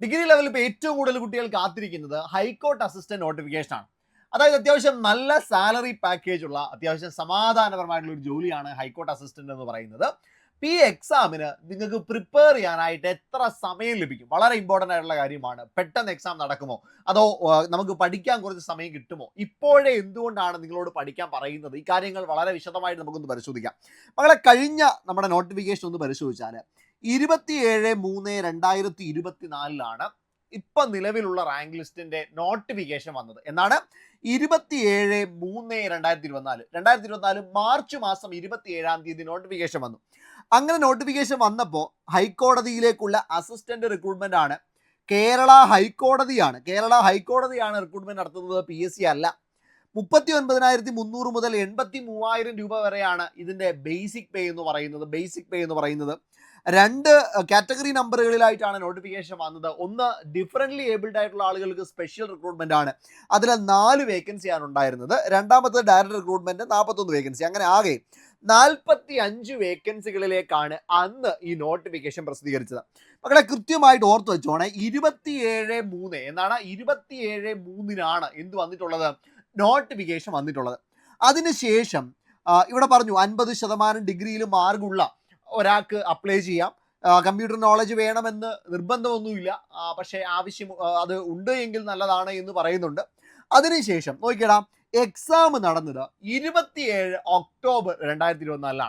Degree ലെവലിൽ ഇപ്പോൾ ഏറ്റവും കൂടുതൽ കുട്ടികൾ കാത്തിരിക്കുന്നത് ഹൈക്കോർട്ട് അസിസ്റ്റന്റ് നോട്ടിഫിക്കേഷൻ ആണ്. അതായത് അത്യാവശ്യം നല്ല സാലറി പാക്കേജ് ഉള്ള അത്യാവശ്യം സമാധാനപരമായിട്ടുള്ള ഒരു ജോലിയാണ് ഹൈക്കോർട്ട് അസിസ്റ്റന്റ് എന്ന് പറയുന്നത്. ഈ എക്സാമിന് നിങ്ങൾക്ക് പ്രിപ്പയർ ചെയ്യാനായിട്ട് എത്ര സമയം ലഭിക്കും? വളരെ ഇമ്പോർട്ടൻ്റ് ആയിട്ടുള്ള കാര്യമാണ്. പെട്ടെന്ന് എക്സാം നടക്കുമോ, അതോ നമുക്ക് പഠിക്കാൻ കുറച്ച് സമയം കിട്ടുമോ? ഇപ്പോഴേ എന്തുകൊണ്ടാണ് നിങ്ങളോട് പഠിക്കാൻ പറയുന്നത്? ഈ കാര്യങ്ങൾ വളരെ വിശദമായിട്ട് നമുക്കൊന്ന് പരിശോധിക്കാം. മകളെ, കഴിഞ്ഞ നമ്മുടെ നോട്ടിഫിക്കേഷൻ ഒന്ന് പരിശോധിച്ചാൽ 27/3/2024 ഇപ്പം നിലവിലുള്ള റാങ്ക് ലിസ്റ്റിന്റെ നോട്ടിഫിക്കേഷൻ വന്നത്. എന്നാണ് 27/3/2024 മാർച്ച് മാസം 27-ാം തീയതി നോട്ടിഫിക്കേഷൻ വന്നു. അങ്ങനെ നോട്ടിഫിക്കേഷൻ വന്നപ്പോൾ ഹൈക്കോടതിയിലേക്കുള്ള അസിസ്റ്റന്റ് റിക്രൂട്ട്മെന്റ് ആണ്. കേരള ഹൈക്കോടതിയാണ് റിക്രൂട്ട്മെന്റ് നടത്തുന്നത്, PSC അല്ല. 39,300 മുതൽ 83,000 രൂപ വരെയാണ് ഇതിന്റെ ബേസിക് പേ എന്ന് പറയുന്നത്. രണ്ട് കാറ്റഗറി നമ്പറുകളിലായിട്ടാണ് നോട്ടിഫിക്കേഷൻ വന്നത്. ഒന്ന് ഡിഫറൻ്റ്ലി ഏബിൾഡ് ആയിട്ടുള്ള ആളുകൾക്ക് സ്പെഷ്യൽ റിക്രൂട്ട്മെന്റ് ആണ്, അതിൽ 4 വേക്കൻസിയാണ് ഉണ്ടായിരുന്നത്. രണ്ടാമത്തത് ഡയറക്റ്റ് റിക്രൂട്ട്മെന്റ് 41 വേക്കൻസി. അങ്ങനെ ആകെ 45 വേക്കൻസികളിലേക്കാണ് അന്ന് ഈ നോട്ടിഫിക്കേഷൻ പ്രസിദ്ധീകരിച്ചത്. മക്കളെ, കൃത്യമായിട്ട് ഓർത്ത് വെച്ചോണേ, 27/3 എന്ത് വന്നിട്ടുള്ളത്? നോട്ടിഫിക്കേഷൻ വന്നിട്ടുള്ളത്. അതിനുശേഷം ഇവിടെ പറഞ്ഞു 50% ഡിഗ്രിയിൽ മാർക്കുള്ള ഒരാൾക്ക് അപ്ലൈ ചെയ്യാം. കമ്പ്യൂട്ടർ നോളജ് വേണമെന്ന് നിർബന്ധമൊന്നുമില്ല, പക്ഷേ ആവശ്യം അത് ഉണ്ട് എങ്കിൽ നല്ലതാണ് എന്ന് പറയുന്നുണ്ട്. അതിനുശേഷം നോക്കിയിടാം, എക്സാം നടന്നത് 27 ഒക്ടോബർ 2024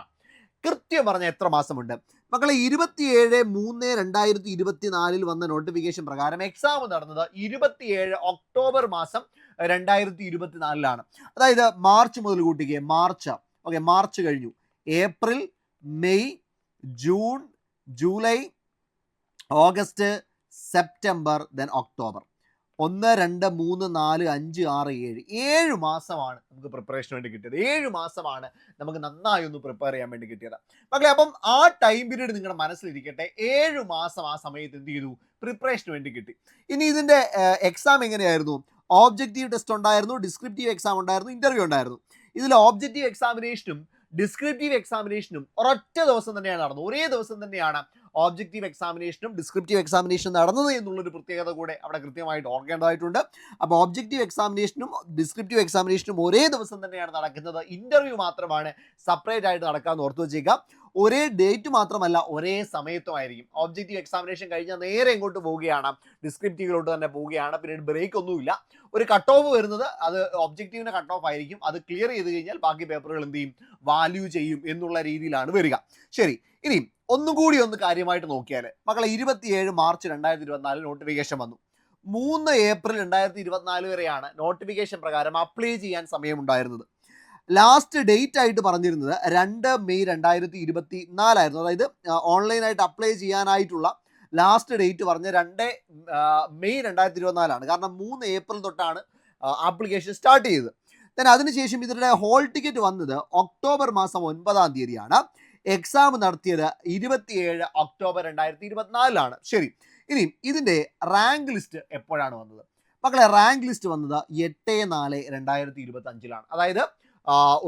കൃത്യം പറഞ്ഞ എത്ര മാസമുണ്ട് മക്കളെ? 27/3/2024 വന്ന നോട്ടിഫിക്കേഷൻ പ്രകാരം എക്സാം നടന്നത് 27 ഒക്ടോബർ മാസം 2024. അതായത് മാർച്ച് മുതൽ കൂട്ടിക്കേ. മാർച്ച് കഴിഞ്ഞു, April, May, June, July, August, September, then October. 1, 2, 3, 4, 5, 6, 7 മാസമാണ് നമുക്ക് പ്രിപ്പറേഷന് വേണ്ടി കിട്ടിയത്. 7 മാസമാണ് നമുക്ക് നന്നായി ഒന്ന് പ്രിപ്പയർ ചെയ്യാൻ വേണ്ടി കിട്ടിയത് മക്കളെ. അപ്പം ആ ടൈം പീരീഡ് നിങ്ങളുടെ മനസ്സിലിരിക്കട്ടെ. 7 മാസം ആ സമയത്ത് എന്ത് ചെയ്തു? പ്രിപ്പറേഷന് വേണ്ടി കിട്ടി. ഇനി ഇതിന്റെ എക്സാം എങ്ങനെയായിരുന്നു? ഓബ്ജക്റ്റീവ് ടെസ്റ്റ് ഉണ്ടായിരുന്നു, ഡിസ്ക്രിപ്റ്റീവ് എക്സാം ഉണ്ടായിരുന്നു, ഇന്റർവ്യൂ ഉണ്ടായിരുന്നു. ഇതിൽ ഓബ്ജക്റ്റീവ് എക്സാമിനേഷനും ഡിസ്ക്രിപ്റ്റീവ് എക്സാമിനേഷനും ഒരൊറ്റ ദിവസം തന്നെയാണ് നടന്നത്. ഒരേ ദിവസം തന്നെയാണ് ഓബ്ജക്റ്റീവ് എക്സാമിനേഷനും ഡിസ്ക്രിപ്റ്റീവ് എക്സാമിനേഷനും നടന്നത് എന്നുള്ളൊരു പ്രത്യേകത കൂടെ അവിടെ കൃത്യമായിട്ട് ഓർക്കേണ്ടതായിട്ടുണ്ട്. അപ്പോൾ ഓബ്ജക്റ്റീവ് എക്സാമിനേഷനും ഡിസ്ക്രിപ്റ്റീവ് എക്സാമിനേഷനും ഒരേ ദിവസം തന്നെയാണ് നടക്കുന്നത്. ഇന്റർവ്യൂ മാത്രമാണ് സെപ്പറേറ്റ് ആയിട്ട് നടക്കാമെന്ന് ഓർത്ത് വെച്ചേക്കാം. ഒരേ ഡേറ്റ് മാത്രമല്ല, ഒരേ സമയത്തുമായിരിക്കും. ഓബ്ജക്റ്റീവ് എക്സാമിനേഷൻ കഴിഞ്ഞാൽ നേരെ എങ്ങോട്ട് പോവുകയാണ്? ഡിസ്ക്രിപ്റ്റീവിലോട്ട് തന്നെ പോവുകയാണ്. പിന്നീട് ബ്രേക്ക് ഒന്നുമില്ല. ഒരു കട്ട് ഓഫ് വരുന്നത് അത് ഒബ്ജക്റ്റീവിന്റെ കട്ട് ഓഫ് ആയിരിക്കും. അത് ക്ലിയർ ചെയ്ത് കഴിഞ്ഞാൽ ബാക്കി പേപ്പറുകൾ എന്ത് ചെയ്യും? വാല്യൂ ചെയ്യും എന്നുള്ള രീതിയിലാണ് വരിക. ശരി, ഇനി ഒന്നുകൂടി ഒന്ന് കാര്യമായിട്ട് നോക്കിയാൽ മക്കളെ, 27 മാർച്ച് 2024 നോട്ടിഫിക്കേഷൻ വന്നു. 3 ഏപ്രിൽ 2024 വരെയാണ് നോട്ടിഫിക്കേഷൻ പ്രകാരം അപ്ലൈ ചെയ്യാൻ സമയമുണ്ടായിരുന്നത്. ലാസ്റ്റ് ഡേറ്റ് ആയിട്ട് പറഞ്ഞിരുന്നത് 2 മെയ് 2024 ആയിരുന്നു. അതായത് ഓൺലൈനായിട്ട് അപ്ലൈ ചെയ്യാനായിട്ടുള്ള ലാസ്റ്റ് ഡേറ്റ് പറഞ്ഞ 2 മെയ് 2024 കാരണം 3 ഏപ്രിൽ തൊട്ടാണ് ആപ്ലിക്കേഷൻ സ്റ്റാർട്ട് ചെയ്തത്. then അതിനുശേഷം ഇതിൻ്റെ ഹോൾ ടിക്കറ്റ് വന്നത് ഒക്ടോബർ മാസം 9-ാം തീയതിയാണ്. എക്സാം നടത്തിയത് 27 ഒക്ടോബർ 2024 ശരി, ഇനി ഇതിൻ്റെ റാങ്ക് ലിസ്റ്റ് എപ്പോഴാണ് വന്നത് മക്കളെ? റാങ്ക് ലിസ്റ്റ് വന്നത് 8/4/2025. അതായത്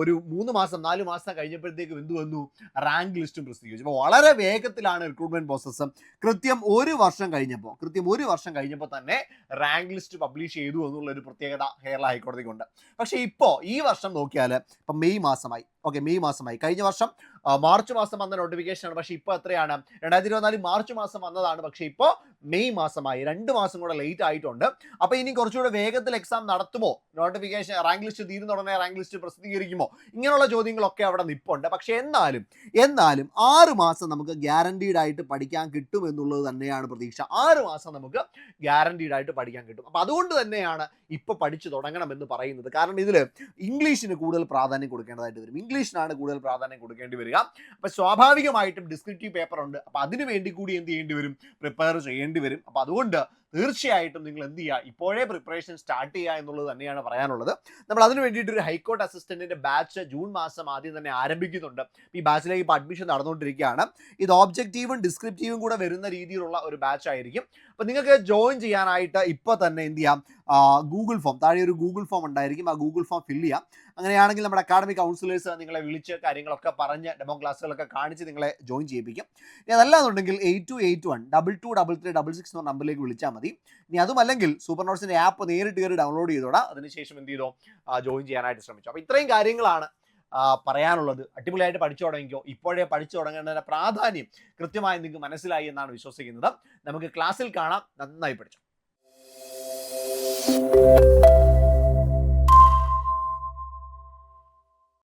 ഒരു 3 മാസം 4 മാസം കഴിഞ്ഞപ്പോഴത്തേക്കും എന്ത് വന്നു? റാങ്ക് ലിസ്റ്റും പ്രസിദ്ധീകരിച്ചു. അപ്പോൾ വളരെ വേഗത്തിലാണ് റിക്രൂട്ട്മെന്റ് പ്രോസസ്സ്. കൃത്യം ഒരു വർഷം കഴിഞ്ഞപ്പോൾ തന്നെ റാങ്ക് ലിസ്റ്റ് പബ്ലിഷ് ചെയ്തു എന്നുള്ളൊരു പ്രത്യേകത കേരള ഹൈക്കോടതിക്കുണ്ട്. പക്ഷേ ഇപ്പോൾ ഈ വർഷം നോക്കിയാൽ ഇപ്പം മെയ് മാസമായി. കഴിഞ്ഞ വർഷം മാർച്ച് മാസം വന്ന നോട്ടിഫിക്കേഷനാണ്. പക്ഷേ ഇപ്പോൾ എത്രയാണ്? 2024 മാർച്ച് മാസം വന്നതാണ്. പക്ഷേ ഇപ്പോൾ മെയ് മാസമായി. 2 മാസം കൂടെ ലേറ്റ് ആയിട്ടുണ്ട്. അപ്പോൾ ഇനി കുറച്ചുകൂടെ വേഗത്തിൽ എക്സാം നടത്തുമോ? നോട്ടിഫിക്കേഷൻ റാങ്ക് ലിസ്റ്റ് തീരുന്ന ഉടനെ റാങ്ക് ലിസ്റ്റ് പ്രസിദ്ധീകരിക്കുമോ? ഇങ്ങനെയുള്ള ചോദ്യങ്ങളൊക്കെ അവിടെ നിൽപ്പുണ്ട്. പക്ഷേ എന്നാലും 6 മാസം നമുക്ക് ഗ്യാരണ്ടീഡ് ആയിട്ട് പഠിക്കാൻ കിട്ടും എന്നുള്ളത് തന്നെയാണ് പ്രതീക്ഷ. 6 മാസം നമുക്ക് ഗ്യാരണ്ടീഡ് ആയിട്ട് പഠിക്കാൻ കിട്ടും. അപ്പോൾ അതുകൊണ്ട് തന്നെയാണ് ഇപ്പോൾ പഠിച്ചു തുടങ്ങണമെന്ന് പറയുന്നത്. കാരണം ഇതിൽ ഇംഗ്ലീഷിന് കൂടുതൽ പ്രാധാന്യം കൊടുക്കേണ്ടതായിട്ട് വരും. ഇംഗ്ലീഷിനാണ് കൂടുതൽ പ്രാധാന്യം കൊടുക്കേണ്ടി വരിക. അപ്പോൾ സ്വാഭാവികമായിട്ടും ഡിസ്ക്രിപ്റ്റീവ് പേപ്പർ ഉണ്ട്. അപ്പോൾ അതിനു വേണ്ടി കൂടി എന്ത് ചെയ്യേണ്ടി വരും? പ്രിപ്പയർ ചെയ്യേണ്ടി വരും. അപ്പോൾ അതുകൊണ്ട് തീർച്ചയായിട്ടും നിങ്ങൾ എന്ത് ചെയ്യുക? ഇപ്പോഴേ പ്രിപ്പറേഷൻ സ്റ്റാർട്ട് ചെയ്യുക എന്നുള്ളത് തന്നെയാണ് പറയാനുള്ളത്. നമ്മൾ അതിന് വേണ്ടിയിട്ട് ഒരു ഹൈക്കോർട്ട് അസിസ്റ്റന്റിന്റെ ബാച്ച് ജൂൺ മാസം ആദ്യം തന്നെ ആരംഭിക്കുന്നുണ്ട്. ഈ ബാച്ചിലേക്ക് ഇപ്പോൾ അഡ്മിഷൻ നടന്നുകൊണ്ടിരിക്കുകയാണ്. ഇത് ഓബ്ജക്റ്റീവും ഡിസ്ക്രിപ്റ്റീവും കൂടെ വരുന്ന രീതിയിലുള്ള ഒരു ബാച്ച് ആയിരിക്കും. അപ്പോൾ നിങ്ങൾക്ക് ജോയിൻ ചെയ്യാനായിട്ട് ഇപ്പോൾ തന്നെ എന്ത് ചെയ്യാം? ഗൂഗിൾ ഫോം, താഴെ ഒരു ഗൂഗിൾ ഫോം ഉണ്ടായിരിക്കും. ആ ഗൂഗിൾ ഫോം ഫില്ല് ചെയ്യാം. അങ്ങനെയാണെങ്കിൽ നമ്മുടെ അക്കാഡമിക് കൗൺസിലേഴ്സ് നിങ്ങളെ വിളിച്ച് കാര്യങ്ങളൊക്കെ പറഞ്ഞ് ഡെമോ ക്ലാസ്സുകളൊക്കെ കാണിച്ച് നിങ്ങളെ ജോയിൻ ചെയ്യിപ്പിക്കും. ഇനി അതല്ലാന്നുണ്ടെങ്കിൽ 8281 223366 എന്ന നമ്പറിലേക്ക് വിളിച്ചാൽ മതി. മതി. ഇനി അതുമല്ലെങ്കിൽ സൂപ്പർ നോട്ട്സിന്റെ ആപ്പ് നേരിട്ട് കയറി ഡൗൺലോഡ് ചെയ്തോടാ, അതിനുശേഷം എന്ത് ചെയ്തോ ജോയിൻ ചെയ്യാനായിട്ട് ശ്രമിച്ചു. അപ്പോൾ ഇത്രയും കാര്യങ്ങളാണ് പറയാനുള്ളത്. അടിപൊളിയായിട്ട് പഠിച്ചു തുടങ്ങിക്കോ. ഇപ്പോഴേ പഠിച്ചു തുടങ്ങേണ്ടതിന്റെ പ്രാധാന്യം കൃത്യമായി നിങ്ങൾക്ക് മനസ്സിലായി എന്നാണ് വിശ്വസിക്കുന്നത്. നമുക്ക് ക്ലാസ്സിൽ കാണാം. നന്നായി പഠിച്ചു.